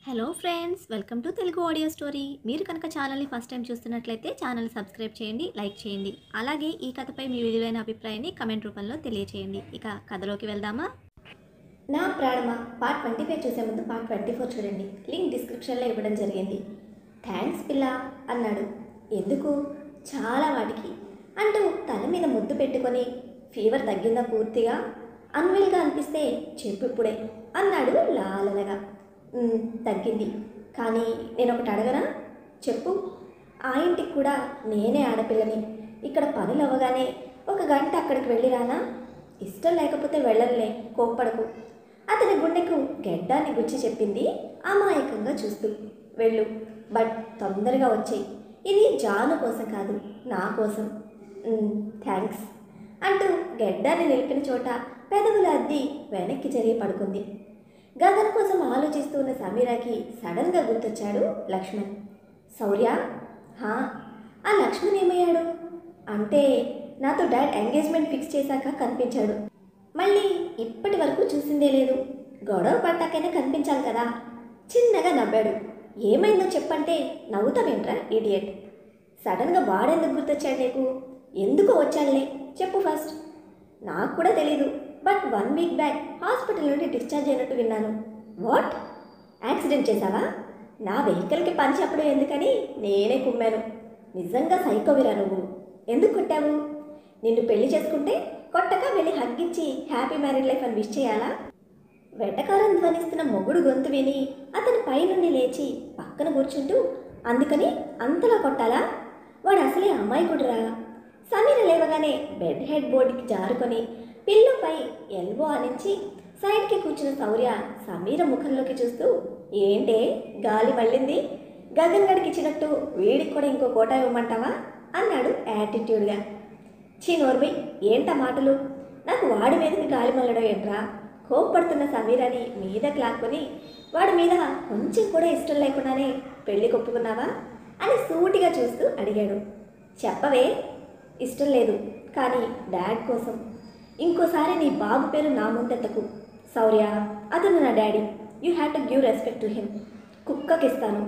Hello friends, welcome to Telugu audio story. మీరు కనుక ఛానల్ని ఫస్ట్ టైం చూస్తున్నట్లయితే ఛానల్ సబ్స్క్రైబ్ చేయండి, లైక్ చేయండి. అలాగే ఈ కథపై మీ విలువైన అభిప్రాయాన్ని కమెంట్ రూపంలో తెలియచేయండి. ఇక కథలోకి వెళ్దామా? నా ప్రాణమా పార్ట్ 25 చూసే ముందు పార్ట్ 24 చూడండి. లింక్ డిస్క్రిప్షన్లో ఇవ్వడం జరిగింది. థ్యాంక్స్ పిల్ల అన్నాడు. ఎందుకు? చాలా వాటికి అంటూ తల మీద ముద్దు పెట్టుకొని, ఫీవర్ తగ్గిందా పూర్తిగా? అన్వెల్గా అనిపిస్తే చెప్పు ఇప్పుడే అన్నాడు లాలనగా. తగ్గింది, కానీ నేను ఒకటి అడగనా? చెప్పు. ఆ ఇంటికి కూడా నేనే ఆడపిల్లని. ఇక్కడ పనులు అవ్వగానే ఒక గంట అక్కడికి వెళ్ళిరానా? ఇష్టం లేకపోతే వెళ్ళనులే, కోప్పడకు. అతని గుండెకు గెడ్డాన్ని గుచ్చి చెప్పింది అమాయకంగా చూస్తూ. వెళ్ళు, బట్ తొందరగా వచ్చేయి. ఇది జాను కోసం కాదు, నా కోసం. థ్యాంక్స్ అంటూ గెడ్డాన్ని నిలిపిన చోట పెదవులు అద్ది వెనక్కి జరిగి పడుకుంది. గగన్ కోసం ఆలోచిస్తూ ఉన్న సమీరాకి సడన్గా గుర్తొచ్చాడు లక్ష్మణ్. శౌర్య? ఆ లక్ష్మణ్ ఏమయ్యాడు? అంటే నాతో డాడ్ ఎంగేజ్మెంట్ ఫిక్స్ చేశాక కనిపించాడు. మళ్ళీ ఇప్పటి వరకు చూసిందే లేదు. గొడవ పడ్డాకైనా కనిపించాలి కదా. చిన్నగా నవ్వాడు. ఏమైందో చెప్పంటే నవ్వుతావేంట్రా ఇడియట్. సడన్గా వాడెందుకు గుర్తొచ్చాడు నీకు? ఎందుకో వచ్చాడులే, చెప్పు ఫస్ట్. నాకు కూడా తెలీదు, బట్ 1 వీక్ బ్యాక్ హాస్పిటల్ నుండి డిశ్చార్జ్ అయినట్టు విన్నాను. వాట్? యాక్సిడెంట్ చేశావా? నా వెహికల్కి పని చెప్పడం ఎందుకని నేనే కుమ్మాను. నిజంగా సైకోవిరా నువ్వు. ఎందుకు కొట్టావు? నిన్ను పెళ్లి చేసుకుంటే కొట్టక వెళ్ళి హగ్గిచ్చి హ్యాపీ మ్యారీడ్ లైఫ్ అని విష్ చేయాలా? వెటకారం ధ్వనిస్తున్న మొగుడు గొంతు విని అతని పై నుండి లేచి పక్కన కూర్చుంటూ, అందుకని అంతలా కొట్టాలా? వాడు అసలే అమాయకుడురా. సమీర లేవగానే బెడ్ హెడ్ బోర్డుకి జారుకొని పిల్లుపై ఎల్బో ఆనించి సైడ్కి కూర్చున్న శౌర్య సమీర ముఖంలోకి చూస్తూ, ఏంటే గాలి మళ్ళింది? గగన్ గడికి ఇచ్చినట్టు వీడికి కూడా ఇంకో కోట ఇవ్వమంటావా అన్నాడు యాటిట్యూడ్గా. నోర్బై, ఏంటా మాటలు? నాకు వాడి మీదకి గాలి మళ్ళడం ఏంట్రా? కోప్పడుతున్న సమీరాని మీదకి లాక్కొని వాడి మీద కొంచెం కూడా ఇష్టం లేకుండానే పెళ్లి కొప్పుకున్నావా అని సూటిగా చూస్తూ అడిగాడు. చెప్పవే. ఇష్టం లేదు, కానీ డాడ్ కోసం. ఇంకోసారి నీ బాబు పేరు నా ముందెత్తకు శౌర్య. అతను నా daddy. You have to give respect to him. కుక్కకిస్తాను.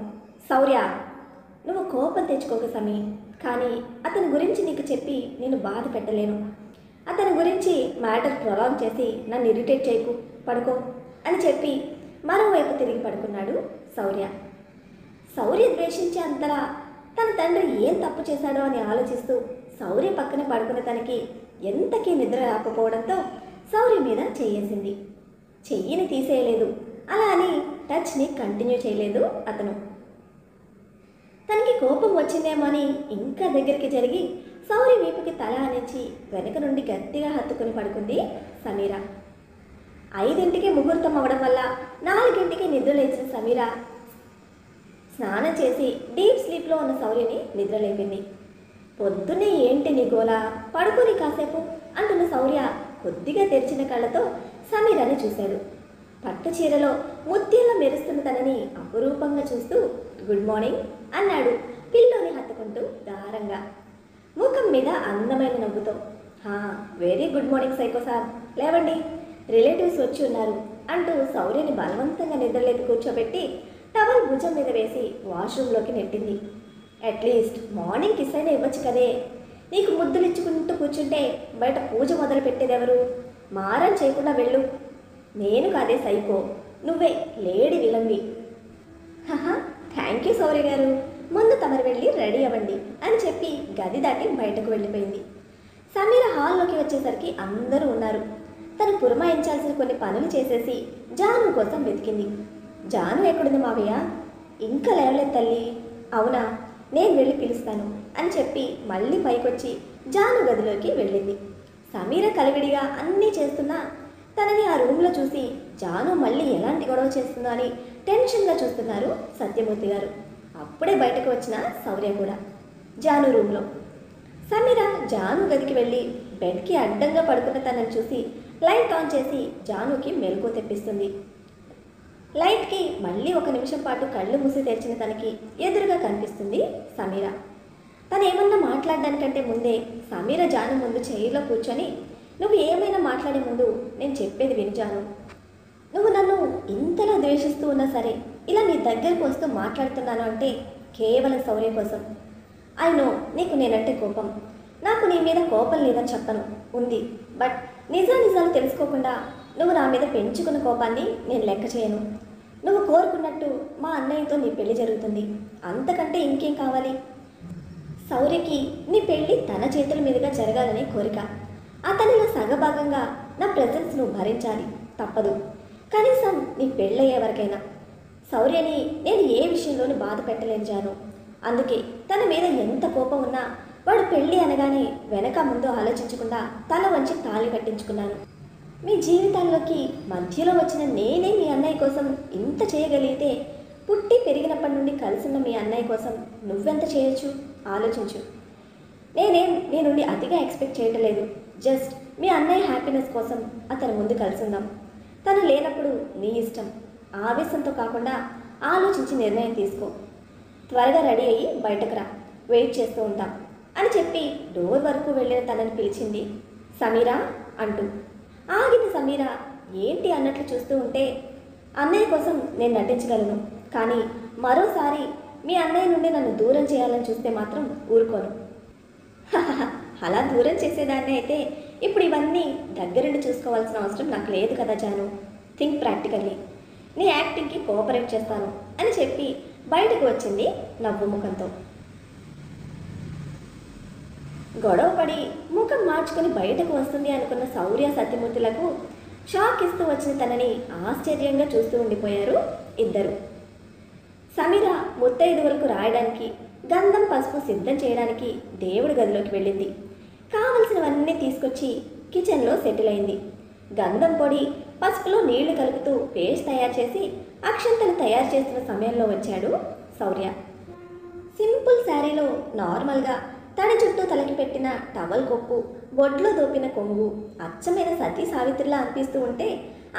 శౌర్య, నువ్వు కోపం తెచ్చుకోక సమీ, కానీ అతని గురించి నీకు చెప్పి నేను బాధ పెట్టలేను. అతని గురించి మ్యాటర్ ప్రొలాంగ్ చేసి నన్ను ఇరిటేట్ చేయకు, పడుకో అని చెప్పి మరోవైపు తిరిగి పడుకున్నాడు శౌర్య. శౌర్య ద్వేషించే అంతలా తన తండ్రి ఏం తప్పు చేశాడో అని ఆలోచిస్తూ శౌర్య పక్కన పడుకున్న తనకి ఎంతకీ నిద్ర రాకపోవడంతో శౌర్య మీద చెయ్యేసింది. చెయ్యిని తీసేయలేదు, అలా అని టచ్ని కంటిన్యూ చేయలేదు అతను. తనకి కోపం వచ్చిందేమో అని ఇంకా దగ్గరికి జరిగి శౌర్య వీపుకి తల ఆనించి వెనక నుండి గట్టిగా హత్తుకుని పడుకుంది సమీర. 5ంటికి ముహూర్తం అవ్వడం వల్ల 4ంటికి నిద్ర లేచిన సమీర స్నానం చేసి డీప్ స్లీప్లో ఉన్న శౌర్యని నిద్రలేపింది. పొద్దున్నే ఏంటి నీ గోలా, పడుకొని కాసేపు అంటున్న శౌర్య కొద్దిగా తెరిచిన కళ్ళతో సమీరాని చూశాడు. పట్టు చీరలో ముత్యంలో మెరుస్తున్న తనని అపురూపంగా చూస్తూ గుడ్ మార్నింగ్ అన్నాడు పిల్లోని హత్తుకుంటూ దారంగా, ముఖం మీద అందమైన నవ్వుతో. Very good morning psycho sir, లేవండి, రిలేటివ్స్ వచ్చి ఉన్నారు అంటూ శౌర్యని బలవంతంగా నిద్రలేపి కూర్చోబెట్టి టవల్ భుజం మీద వేసి వాష్రూమ్లోకి నెట్టింది. అట్లీస్ట్ మార్నింగ్ కిస్ అయినా ఇవ్వచ్చు కదే. నీకు ముద్దులు ఇచ్చుకుంటూ కూర్చుంటే బయట పూజ మొదలు పెట్టేదెవరు? మారం చేయకుండా వెళ్ళు. నేను కాదే సైకో, నువ్వే లేడీ విలంబి. థ్యాంక్ యూ శౌర్య గారు, ముందు తమరు వెళ్ళి రెడీ అవ్వండి అని చెప్పి గది దాటి బయటకు వెళ్ళిపోయింది. సమీర హాల్లోకి వచ్చేసరికి అందరూ ఉన్నారు. తను పురమాయించాల్సిన కొన్ని పనులు చేసేసి జాను కోసం వెతికింది. జాను ఎక్కడుంది మావయ్య? ఇంకా లేవలేదు తల్లి. అవునా, నేను వెళ్ళి పిలుస్తాను అని చెప్పి మళ్ళీ పైకొచ్చి జాను గదిలోకి వెళ్ళింది. సమీర కలివిడిగా అన్నీ చేస్తున్నా తనని ఆ రూమ్లో చూసి జాను మళ్ళీ ఎలాంటి గొడవ చేస్తుందో అని టెన్షన్గా చూస్తున్నారు సత్యమూర్తి గారు. అప్పుడే బయటకు వచ్చిన శౌర్య కూడా జాను రూమ్లో. సమీర జాను గదికి వెళ్ళి బెడ్కి అడ్డంగా పడుకున్న తనని చూసి లైట్ ఆన్ చేసి జానుకి మెలకు తెప్పిస్తుంది. లైట్కి మళ్ళీ 1 నిమిషం పాటు కళ్ళు మూసి తెరిచిన తనకి ఎదురుగా కనిపిస్తుంది సమీర. తను ఏమన్నా మాట్లాడడానికంటే ముందే సమీర జాను ముందు చైర్లో కూర్చొని, నువ్వు ఏమైనా మాట్లాడే ముందు నేను చెప్పేది విను జాను. నువ్వు నన్ను ఇంతలా ద్వేషిస్తూ ఉన్నా సరే ఇలా నీ దగ్గరకు వస్తూ మాట్లాడుతున్నాను అంటే కేవలం శౌర్య కోసం. అయినో నీకు నేనంటే కోపం. నాకు నీ మీద కోపం లేదని చెప్పను, ఉంది. బట్ నిజాలు తెలుసుకోకుండా నువ్వు నా మీద పెంచుకున్న కోపాన్ని నేను లెక్క చేయను. నువ్వు కోరుకున్నట్టు మా అన్నయ్యతో నీ పెళ్లి జరుగుతుంది, అంతకంటే ఇంకేం కావాలి? శౌర్యకి నీ పెళ్లి తన చేతుల మీదుగా జరగాలనే కోరిక. అతనిలో సగభాగంగా నా ప్రెజెన్స్ నువ్వు భరించాలి, తప్పదు. కనీసం నీ పెళ్ళయ్యే వరకైనా. శౌర్యని నేను ఏ విషయంలోనూ బాధ పెట్టలేను జాను. అందుకే తన మీద ఎంత కోపం ఉన్నా వాడు పెళ్ళి అనగానే వెనక ముందు ఆలోచించకుండా తల వంచి తాళి కట్టించుకున్నాను. మీ జీవితాల్లోకి మధ్యలో వచ్చిన నేనే మీ అన్నయ్య కోసం ఇంత చేయగలిగితే పుట్టి పెరిగినప్పటి నుండి కలిసిన మీ అన్నయ్య కోసం నువ్వెంత చేయొచ్చు ఆలోచించు. నీ నుండి అతిగా ఎక్స్పెక్ట్ చేయటం లేదు. జస్ట్ మీ అన్నయ్య హ్యాపీనెస్ కోసం అతని ముందు కలిసిందాం. తను లేనప్పుడు నీ ఇష్టం. ఆవేశంతో కాకుండా ఆలోచించి నిర్ణయం తీసుకో. త్వరగా రెడీ అయ్యి బయటకు రా, వెయిట్ చేస్తూ ఉంటాం అని చెప్పి డోర్ వరకు వెళ్ళిన తనని పిలిచింది సమీరా అంటూ. ఆగిన సమీరా ఏంటి అన్నట్లు చూస్తూ ఉంటే, అన్నయ్య కోసం నేను నటించగలను, కానీ మరోసారి మీ అన్నయ్య నుండి నన్ను దూరం చేయాలని చూస్తే మాత్రం ఊరుకోను. అలా దూరం చేసేదాన్ని అయితే ఇప్పుడు ఇవన్నీ దగ్గరుండి చూసుకోవాల్సిన అవసరం నాకు లేదు కదా జాను. Think practically. నీ యాక్టింగ్కి కోఆపరేట్ చేస్తాను అని చెప్పి బయటకు వచ్చింది నవ్వు ముఖంతో. గొడవపడి ముఖం మార్చుకొని బయటకు వస్తుంది అనుకున్న శౌర్య సత్యమూర్తులకు షాక్ ఇస్తూ వచ్చిన తనని ఆశ్చర్యంగా చూస్తూ ఉండిపోయారు ఇద్దరు. సమీర ముత్తైదువులకు రాయడానికి గంధం పసుపు సిద్ధం చేయడానికి దేవుడి గదిలోకి వెళ్ళింది. కావలసినవన్నీ తీసుకొచ్చి కిచెన్లో సెటిల్ అయింది. గంధం పొడి పసుపులో నీళ్లు కలుపుతూ పేస్ట్ తయారు చేసి అక్షంతలు తయారు చేస్తున్న సమయంలో వచ్చాడు శౌర్య. సింపుల్ శారీలో నార్మల్గా తన చుట్టూ తలకి పెట్టిన టవల్ కొప్పు, బొడ్లో దోపిన కొంగు అచ్చమైన సతీ సావిత్రిలా అనిపిస్తూ ఉంటే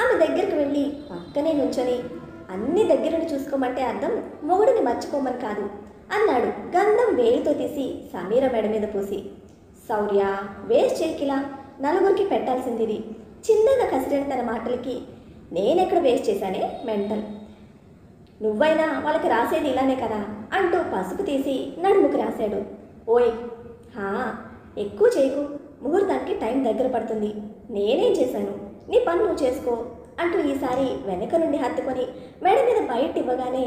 ఆమె దగ్గరికి వెళ్ళి పక్కనే నుంచొని అన్ని దగ్గరుండి చూసుకోమంటే అర్థం మొగుడిని మర్చిపోమని కాదు అన్నాడు గంధం వేలుతో తీసి సమీర మెడ మీద పూసి. శౌర్య వేస్ట్ చేయకిలా, నలుగురికి పెట్టాల్సింది. చిన్నగా కసిరిన తన మాటలకి నేనెక్కడ వేస్ట్ చేశానే మెంటల్. నువ్వైనా వాళ్ళకి రాసేది ఇలానే కదా అంటూ పసుపు తీసి నడుముకు రాశాడు. ఓయ్ ఎక్కువ చేయకు, ముహూర్తానికి టైం దగ్గర పడుతుంది. నేనేం చేశాను, నీ పని నువ్వు చేసుకో అంటూ ఈసారి వెనక నుండి హత్తుకొని మెడ మీద బయట ఇవ్వగానే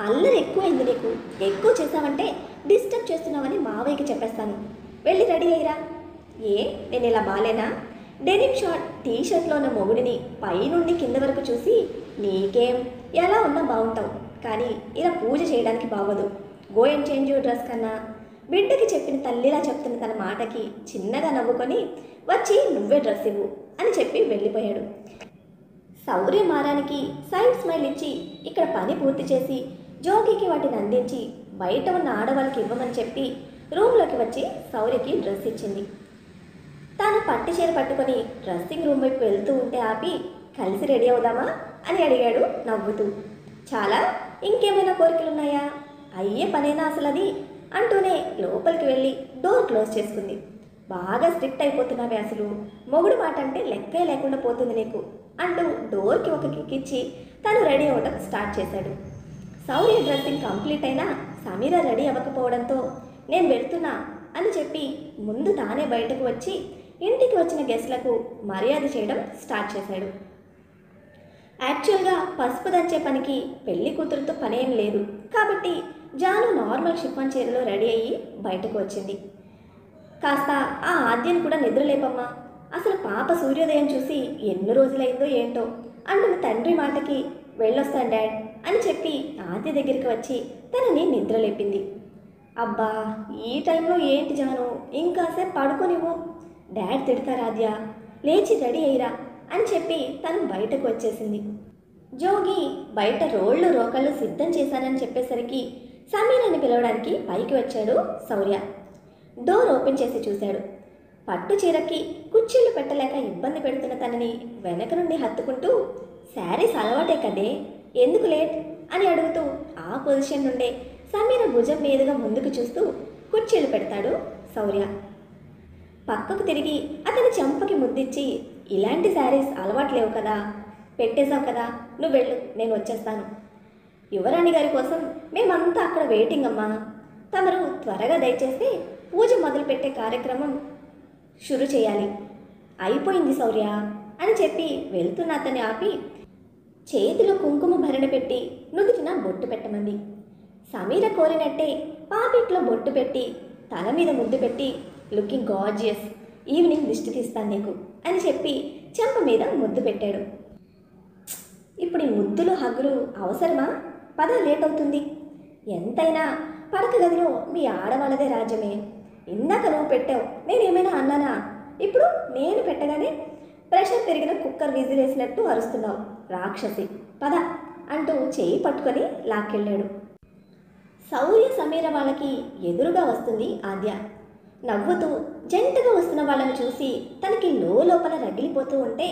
అల్లరి ఎక్కువైంది నీకు, ఎక్కువ చేసావంటే డిస్టర్బ్ చేస్తున్నావని మావయ్యకి చెప్పేస్తాను. వెళ్ళి రెడీ అయ్యిరా. నేను ఇలా బాలేనా? డెనిమ్ షార్ట్ టీషర్ట్లో ఉన్న మొగుడిని పైనుండి కింద వరకు చూసి నీకేం ఎలా ఉన్నా బాగుంటావు, కానీ ఇలా పూజ చేయడానికి బాగోదు. Go and change your dress కన్నా. బిడ్డకి చెప్పిన తల్లిలా చెప్తున్న తన మాటకి చిన్నగా నవ్వుకొని వచ్చి నువ్వే డ్రెస్ ఇవ్వు అని చెప్పి వెళ్ళిపోయాడు. శౌర్య మారానికి సైడ్ స్మైల్ ఇచ్చి ఇక్కడ పని పూర్తి చేసి జోగికి వాటిని అందించి బయట ఉన్న ఆడవాళ్ళకి ఇవ్వమని చెప్పి రూమ్లోకి వచ్చి శౌర్యకి డ్రెస్ ఇచ్చింది. తాను పట్టు చీర పట్టుకొని డ్రెస్సింగ్ రూమ్ వైపు వెళ్తూ ఉంటే ఆపి కలిసి రెడీ అవుదామా అని అడిగాడు నవ్వుతూ. చాలా, ఇంకేమైనా కోరికలున్నాయా? అయ్యే పనేనా అసలు అది అంటూనే లోపలికి వెళ్ళి డోర్ క్లోజ్ చేసుకుంది. బాగా స్ట్రిక్ట్ అయిపోతున్నావే అసలు, మొగుడు మాట అంటే లెక్కే లేకుండా పోతుంది నీకు అంటూ డోర్కి ఒక కిక్ ఇచ్చి తను రెడీ అవ్వడం స్టార్ట్ చేశాడు. శౌర్య డ్రెస్సింగ్ కంప్లీట్ అయినా సమీర రెడీ అవ్వకపోవడంతో నేను వెళ్తున్నా అని చెప్పి ముందు తానే బయటకు వచ్చి ఇంటికి వచ్చిన గెస్ట్లకు మర్యాద చేయడం స్టార్ట్ చేశాడు. యాక్చువల్గా పసుపు దంచే పనికి పెళ్లి కూతురుతో పనేం లేదు కాబట్టి జాను నార్మల్ షిఫాన్ చీరలో రెడీ అయ్యి బయటకు వచ్చింది. కాస్త ఆ ఆద్యను కూడా నిద్రలేపమ్మా, అసలు పాప సూర్యోదయం చూసి ఎన్ని రోజులైందో ఏంటో అంటున్న తండ్రి మాటకి వెళ్ళొస్తాను డాడ్ అని చెప్పి ఆద్య దగ్గరికి వచ్చి తనని నిద్రలేపింది. అబ్బా ఈ టైంలో ఏంటి జాను, ఇంకాసేపు పడుకోనివ్వు, డాడ్ తిడతారు ఆద్య, లేచి రెడీ అయ్యిరా అని చెప్పి తను బయటకు వచ్చేసింది. జోగి బయట రోళ్ళు రోకళ్ళు సిద్ధం చేశానని చెప్పేసరికి సమీరని పిలవడానికి పైకి వచ్చాడు శౌర్య. డోర్ ఓపెన్ చేసి చూశాడు. పట్టు చీరకి కుర్చీలు పెట్టలేక ఇబ్బంది పెడుతున్న తనని వెనక నుండి హత్తుకుంటూ శారీస్ అలవాటే కదే, ఎందుకు లేట్ అని అడుగుతూ ఆ పొజిషన్ నుండే సమీర భుజం మీదుగా ముందుకు చూస్తూ కుర్చీలు పెడతాడు శౌర్య. పక్కకు తిరిగి అతని చెంపకి ముద్దిచ్చి, ఇలాంటి శారీస్ అలవాటు లేవు కదా, పెట్టేశావు కదా, నువ్వు వెళ్ళు, నేను వచ్చేస్తాను. యువరాణి గారి కోసం మేమంతా అక్కడ వెయిటింగ్ అమ్మా. తమరు త్వరగా దయచేసి పూజ మొదలుపెట్టే కార్యక్రమం షురు చేయాలి. అయిపోయింది శౌర్య అని చెప్పి వెళ్తున్న అతన్ని ఆపి చేతిలో కుంకుమ భరణ పెట్టి నుదుటిన బొట్టు పెట్టమంది. సమీర కోరినట్టే పాపిట్లో బొట్టు పెట్టి తల మీద ముద్దు పెట్టి లుకింగ్ గార్జియస్, ఈవినింగ్ దిష్టి తీస్తాను నీకు అని చెప్పి చెంప మీద ముద్దు పెట్టాడు. ఇప్పుడు ఈ ముద్దులు హగ్గులు అవసరమా? పద, లేట్ అవుతుంది. ఎంతైనా పడక గదిలో మీ ఆడవాళ్ళదే రాజ్యమే. ఇందాక నువ్వు పెట్టావు, నేనేమైనా అన్నానా? ఇప్పుడు నేను పెట్టగానే ప్రెషర్ పెరిగిన కుక్కర్ విజిల్ వేసినట్టు అరుస్తున్నావు. రాక్షసి, పద అంటూ చేయి పట్టుకొని లాక్కెళ్ళాడు. శౌర్య సమీర వాళ్ళకి ఎదురుగా వస్తుంది ఆద్య. నవ్వుతూ జంటగా వస్తున్న వాళ్ళని చూసి తనకి లోపల రగిలిపోతూ ఉంటే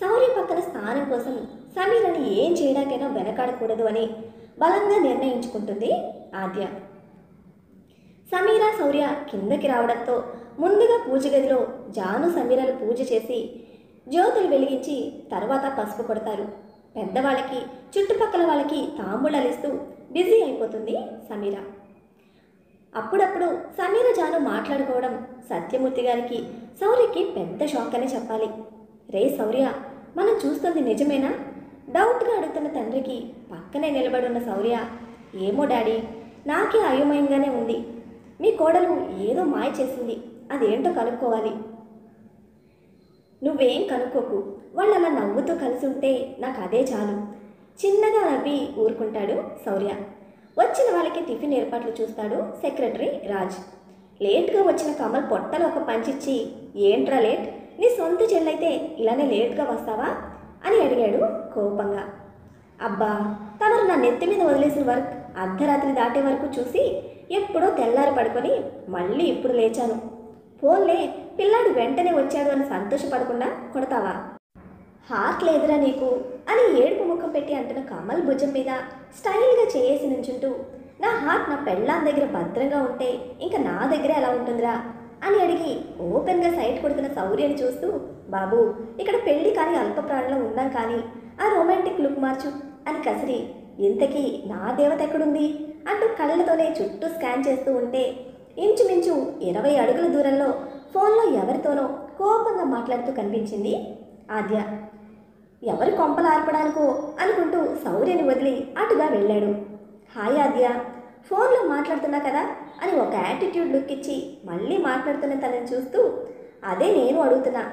శౌర్య పక్కన స్థానం కోసం సమీరని ఏం చేయడానికైనా వెనకాడకూడదు అని బలంగా నిర్ణయించుకుంటుంది ఆద్య. సమీర శౌర్య కిందకి రావడంతో ముందుగా పూజ గదిలో జాను సమీరలు పూజ చేసి జ్యోతులు వెలిగించి తర్వాత పసుపు కొడతారు. పెద్దవాళ్ళకి చుట్టుపక్కల వాళ్ళకి తాంబూలాలిస్తూ బిజీ అయిపోతుంది సమీర. అప్పుడప్పుడు సమీర జాను మాట్లాడుకోవడం సత్యమూర్తి గారికి శౌర్యకి పెద్ద షాక్ అనే చెప్పాలి. రే శౌర్య, మనం చూస్తుంది నిజమేనా? డౌట్గా అడుగుతున్న తండ్రికి పక్కనే నిలబడున్న శౌర్య, ఏమో డాడీ, నాకే అయోమయంగానే ఉంది. మీ కోడలు ఏదో మాయ చేసింది, అదేంటో కనుక్కోవాలి. నువ్వేం కనుక్కోకు, వాళ్ళు అలా నవ్వుతూ కలిసి ఉంటే నాకు అదే చాలు. చిన్నగా నవ్వి ఊరుకుంటాడు శౌర్య. వచ్చిన వాళ్ళకి టిఫిన్ ఏర్పాట్లు చూస్తాడు సెక్రటరీ రాజ్. లేట్గా వచ్చిన కమల్ పొట్టలో ఒక పంచిచ్చి, ఏంట్రా లేట్? నీ సొంత చెల్లైతే ఇలానే లేట్గా వస్తావా అని అడిగాడు కోపంగా. అబ్బా, తమరు నా నెత్తి మీద వదిలేసిన వర్క్ అర్ధరాత్రి దాటే వరకు చూసి ఎప్పుడో తెల్లారి పడుకొని మళ్ళీ ఇప్పుడు లేచాను. ఫోన్లే, పిల్లాడు వెంటనే వచ్చాడు అని సంతోషపడకుండా కొడతావా? హార్ట్ లేదురా నీకు అని ఏడుపు ముఖం పెట్టి అంటున్న కమల్ భుజం మీద స్టైల్గా చేసి నుంచుంటూ, నా హార్ట్ నా పెళ్ళాం దగ్గర భద్రంగా ఉంటే ఇంకా నా దగ్గర ఎలా ఉంటుందిరా అని అడిగి ఓపెన్గా సైట్ కొడుతున్న శౌర్యని చూస్తూ, బాబు, ఇక్కడ పెళ్లి కానీ అల్ప ప్రాణంలో ఉన్నాం కానీ ఆ రొమాంటిక్ లుక్ మార్చు అని కసిరి, ఇంతకీ నా దేవత ఎక్కడుంది అంటూ కళ్ళతోనే చుట్టూ స్కాన్ చేస్తూ ఉంటే ఇంచుమించు 20 అడుగుల దూరంలో ఫోన్లో ఎవరితోనో కోపంగా మాట్లాడుతూ కనిపించింది ఆద్య. ఎవరి కొంపలు ఆర్పడానికో అనుకుంటూ శౌర్యని వదిలి అటుగా వెళ్ళాడు. హాయ్ ఆద్య, ఫోన్లో మాట్లాడుతున్నా కదా అని ఒక యాటిట్యూడ్ లుక్ ఇచ్చి మళ్ళీ మాట్లాడుతున్న తనని చూస్తూ, అదే నేను అడుగుతున్నా,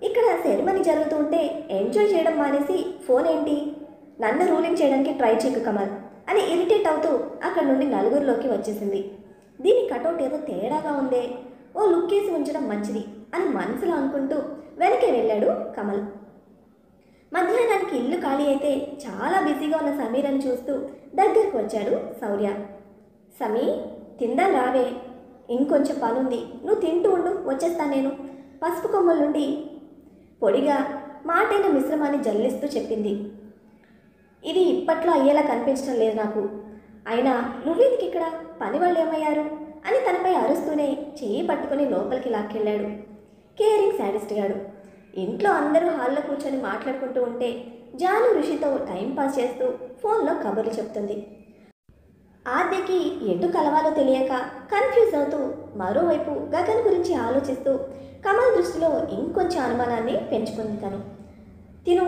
ఇక్కడ సెరమనీ జరుగుతూ ఉంటే ఎంజాయ్ చేయడం మానేసి ఫోన్ ఏంటి? నన్ను రూలింగ్ చేయడానికి ట్రై చేయకు కమల్ అని ఇరిటేట్ అవుతూ అక్కడ నుండి నలుగురిలోకి వచ్చేసింది. దీని కటౌట్ ఏదో తేడాగా ఉందే, ఓ లుక్ వేసి ఉంచడం మంచిది అని మనసులో అనుకుంటూ వెనకే వెళ్ళాడు కమల్. మధ్యాహ్నానికి ఇల్లు ఖాళీ అయితే చాలా బిజీగా ఉన్న సమీరని చూస్తూ దగ్గరికి వచ్చాడు శౌర్య. సమీ, తిందాం రావే, ఇంకొంచెం పనుంది, నువ్వు తింటూ ఉండు, వచ్చేస్తాను నేను. పసుపు కొమ్మల నుండి పొడిగా మాటైన మిశ్రమాన్ని జల్లిస్తూ చెప్పింది. ఇది ఇప్పట్లో అయ్యేలా కనిపించడం లేదు నాకు. అయినా నువ్వెందుకు ఇక్కడ? పని వాళ్ళు ఏమయ్యారు అని తనపై అరుస్తూనే చెయ్యి పట్టుకుని లోపలికి లాక్కెళ్ళాడు కేరింగ్ శాడిస్ట్ గాడు. ఇంట్లో అందరూ హాల్లో కూర్చొని మాట్లాడుకుంటూ ఉంటే జాను ఋషితో టైంపాస్ చేస్తూ ఫోన్లో కబుర్లు చెప్తుంది. ఆద్యకి ఎటు కలవాలో తెలియక కన్ఫ్యూజ్ అవుతూ మరోవైపు గగన్ గురించి ఆలోచిస్తూ కమల్ దృష్టిలో ఇంకొంచెం అనుమానాన్ని పెంచుకుంది. తిను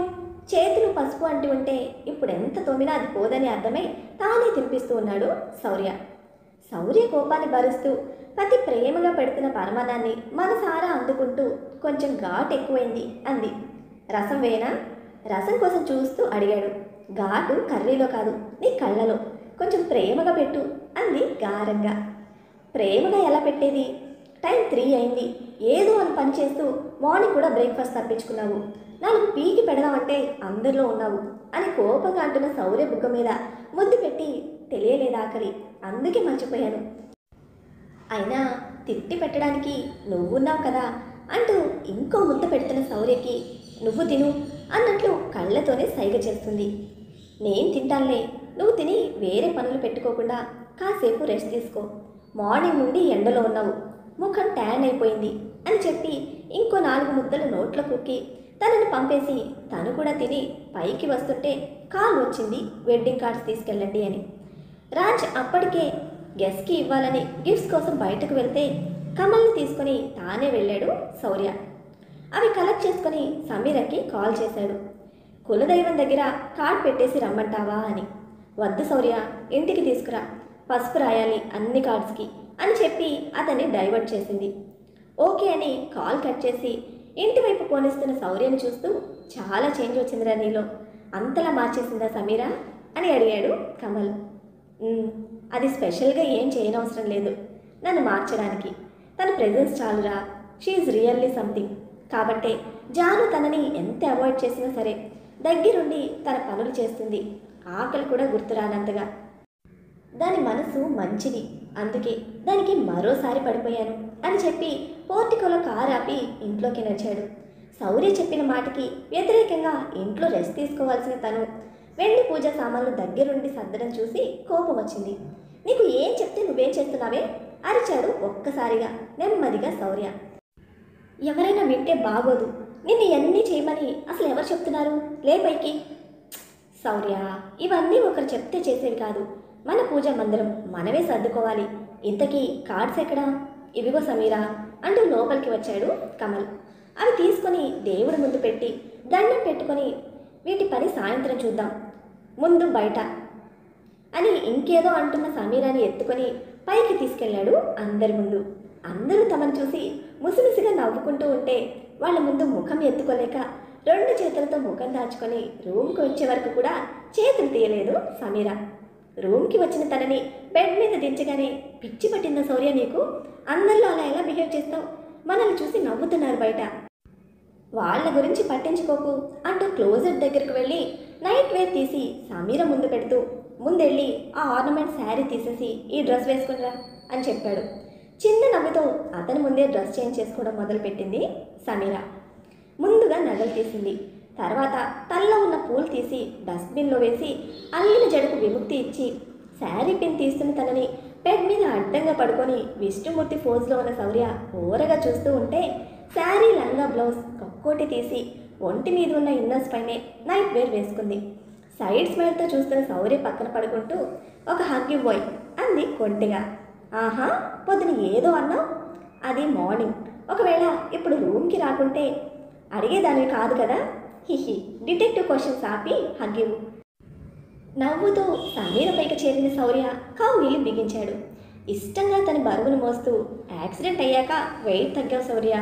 చేతులు పసుపు అంటి ఉంటే ఇప్పుడు ఎంత తోమినా అది పోదని అర్థమై తానే తినిపిస్తూ ఉన్నాడు శౌర్య. శౌర్య కోపాన్ని భరిస్తూ ప్రతి ప్రేమగా పెడుతున్న పరమాన్నాన్ని మనసారా అందుకుంటూ, కొంచెం ఘాటు ఎక్కువైంది అంది. రసం వేయనా? రసం కోసం చూస్తూ అడిగాడు. ఘాటు కర్రీలో కాదు, నీ కళ్ళలో, కొంచెం ప్రేమగా పెట్టు అంది గారంగా. ప్రేమగా ఎలా పెట్టేది? టైం 3 అయింది, ఏదో అని పని చేస్తూ మార్నింగ్ కూడా బ్రేక్ఫాస్ట్ తప్పించుకున్నావు, 4 పీకి పెడదామంటే అందరిలో ఉన్నావు అని కోపంగా అంటున్న శౌర్య బుగ్గ మీద ముద్దు పెట్టి, తెలియలేదు ఆకలి, అందుకే మర్చిపోయాను. అయినా తిట్టి పెట్టడానికి నువ్వున్నావు కదా అంటూ ఇంకో ముద్ద పెడుతున్న శౌర్యకి నువ్వు తిను అన్నట్లు కళ్ళతోనే సైగ చేస్తుంది. నేను తింటానులే, నువ్వు తిని వేరే పనులు పెట్టుకోకుండా కాసేపు రెస్ట్ తీసుకో, మార్నింగ్ నుండి ఎండలో ఉన్నావు, ముఖం ట్యాన్ అయిపోయింది అని చెప్పి ఇంకో 4 ముద్దలు నోట్లో కుక్కి తనని పంపేసి తను కూడా తిని పైకి వస్తుంటే కాల్ వచ్చింది, వెడ్డింగ్ కార్డ్స్ తీసుకెళ్ళండి అని. రాజ్ అప్పటికే గెస్ట్కి ఇవ్వాలని గిఫ్ట్స్ కోసం బయటకు వెళ్తే కమల్ని తీసుకొని తానే వెళ్ళాడు శౌర్య. అవి కలెక్ట్ చేసుకొని సమీరకి కాల్ చేశాడు. కులదైవం దగ్గర కార్డ్ పెట్టేసి రమ్మంటావా అని. వద్దు శౌర్య, ఇంటికి తీసుకురా, పసుపు రాయాలి అన్ని కార్డ్స్కి అని చెప్పి అతన్ని డైవర్ట్ చేసింది. ఓకే అని కాల్ కట్ చేసి ఇంటి వైపు పోనిస్తున్న శౌర్యని చూస్తూ, చాలా చేంజ్ వచ్చిందిరా నీలో, అంతలా మార్చేసిందా సమీరా అని అడిగాడు కమల్. అది స్పెషల్గా ఏం చేయనవసరం లేదు నన్ను మార్చడానికి, తన ప్రెజెన్స్ చాలురా, షీఈ్ రియల్లీ సంథింగ్. కాబట్టే జాను తనని ఎంత అవాయిడ్ చేసినా సరే దగ్గరుండి తన పనులు చేస్తుంది, ఆకలి కూడా గుర్తురానంతగా. దాని మనసు మంచిది, అందుకే దానికి మరోసారి పడిపోయాను అని చెప్పి పోర్టికోలో కారు ఆపి ఇంట్లోకి నడిచాడు. శౌర్య చెప్పిన మాటకి వ్యతిరేకంగా ఇంట్లో రెస్ట్ తీసుకోవాల్సిన తను వెండి పూజ సామాన్లు దగ్గరుండి సర్దడం చూసి కోపం వచ్చింది. నీకు ఏం చెప్తే నువ్వేం చేస్తున్నావే అరిచాడు ఒక్కసారిగా నెమ్మదిగా శౌర్య. ఎవరైనా వింటే బాగోదు, నిన్ను ఎన్ని చేయమని అసలు ఎవరు చెప్తున్నారు, లే పైకి. శౌర్య, ఇవన్నీ ఒకరు చెప్తే చేసేవి కాదు, మన పూజా మందిరం మనమే సర్దుకోవాలి. ఇంతకీ కార్డ్స్ ఎక్కడా? ఇవిగో సమీరా అంటూ లోపలికి వచ్చాడు కమల్. అవి తీసుకొని దేవుడి ముందు పెట్టి దండం పెట్టుకొని వీటి పని సాయంత్రం చూద్దాం, ముందు బయట అని ఇంకేదో అంటున్న సమీరాని ఎత్తుకొని పైకి తీసుకెళ్లాడు అందరి ముందు. అందరూ తమను చూసి ముసిముసిగా నవ్వుకుంటూ ఉంటే వాళ్ళ ముందు ముఖం ఎత్తుకోలేక 2 చేతులతో ముఖం దాచుకొని రూమ్కి వచ్చే వరకు కూడా చేతులు తీయలేదు సమీరా. రూమ్కి వచ్చిన తనని బెడ్ మీద దించగానే, పిచ్చి పట్టిందా శౌర్య నీకు, అందరిలో అలా ఎలా బిహేవ్ చేస్తావు, మనల్ని చూసి నవ్వుతున్నారు బయట, వాళ్ళ గురించి పట్టించుకోకు అంటూ క్లోజెట్ దగ్గరికి వెళ్ళి నైట్ వేర్ తీసి సమీర ముందు పెడుతూ, ముందెళ్ళి ఆ ఆర్నమెంట్ శారీ తీసేసి ఈ డ్రెస్ వేసుకునిరా అని చెప్పాడు. చిన్న నవ్వుతో అతని ముందే డ్రెస్ చేంజ్ చేసుకోవడం మొదలుపెట్టింది సమీర. ముందుగా నగలు తీసింది, తర్వాత తల్లో ఉన్న పూలు తీసి డస్ట్బిన్లో వేసి అల్లిన జడకు విముక్తి ఇచ్చి శారీ పిన్ తీస్తున్న తనని బెడ్ మీద అడ్డంగా పడుకొని విష్ణుమూర్తి ఫోజ్లో ఉన్న శౌర్య ఓరగా చూస్తూ ఉంటే శారీ లంగా బ్లౌజ్ ఒక్కోటి తీసి ఒంటి మీద ఉన్న ఇన్నర్స్ పైనే నైట్ వేర్ వేసుకుంది. సైడ్ స్మైల్తో చూస్తున్న శౌర్య పక్కన పడుకుంటూ, ఒక హగ్ ఇవ్వోయ్ అంది కొంటిగా. ఆహా, పొద్దున ఏదో అన్నావు, అది మార్నింగ్, ఒకవేళ ఇప్పుడు రూమ్కి రాకుంటే అడిగేదానివి కాదు కదా, హిహి డిటెక్టివ్ క్వశ్చన్స్ ఆపి హగ్గివు. నవ్వుతూ సమీర పైకి చేరిన శౌర్య కౌగిలి బిగించాడు. ఇష్టంగా తన బరువును మోస్తూ, యాక్సిడెంట్ అయ్యాక వెయిట్ తగ్గావు శౌర్య,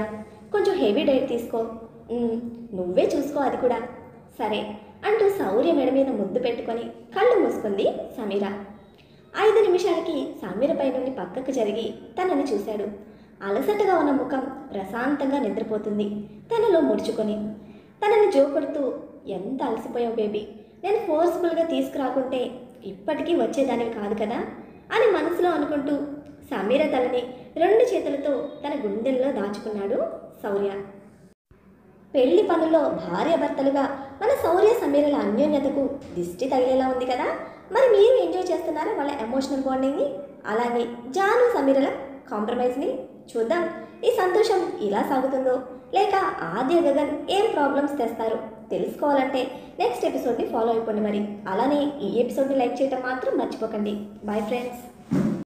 కొంచెం హెవీ డైట్ తీసుకో, నువ్వే చూసుకో అది కూడా. సరే అంటూ శౌర్య మెడ మీద ముద్దు పెట్టుకొని కళ్ళు మూసుకుంది సమీర. 5 నిమిషాలకి సమీర పై నుండి పక్కకు జరిగి తనని చూశాడు. అలసటగా ఉన్న ముఖం ప్రశాంతంగా నిద్రపోతుంది తనలో ముడుచుకొని. తనని జోకొడుతూ, ఎంత అలసిపోయావు బేబీ, నేను ఫోర్స్ఫుల్గా తీసుకురాకుంటే ఇప్పటికీ వచ్చేదానివి కాదు కదా అని మనసులో అనుకుంటూ సమీర తలని 2 చేతులతో తన గుండెల్లో దాచుకున్నాడు శౌర్య. పెళ్లి పనుల్లో భార్యాభర్తలుగా మన శౌర్య సమీరల అన్యోన్యతకు దిష్టి తగిలేలా ఉంది కదా. మరి మీరు ఎంజాయ్ చేస్తున్నారా వాళ్ళ ఎమోషనల్ బాండింగ్ని, అలాగే జాను సమీరల కాంప్రమైజ్ని? చూద్దాం ఈ సంతోషం ఇలా సాగుతుందో, లేక ఆద్య గగన్ ఏం ప్రాబ్లమ్స్ తెస్తారో తెలుసుకోవాలంటే నెక్స్ట్ ఎపిసోడ్ని ఫాలో అయిపోండి. మరి అలానే ఈ ఎపిసోడ్ని లైక్ చేయడం మాత్రం మర్చిపోకండి. Bye friends.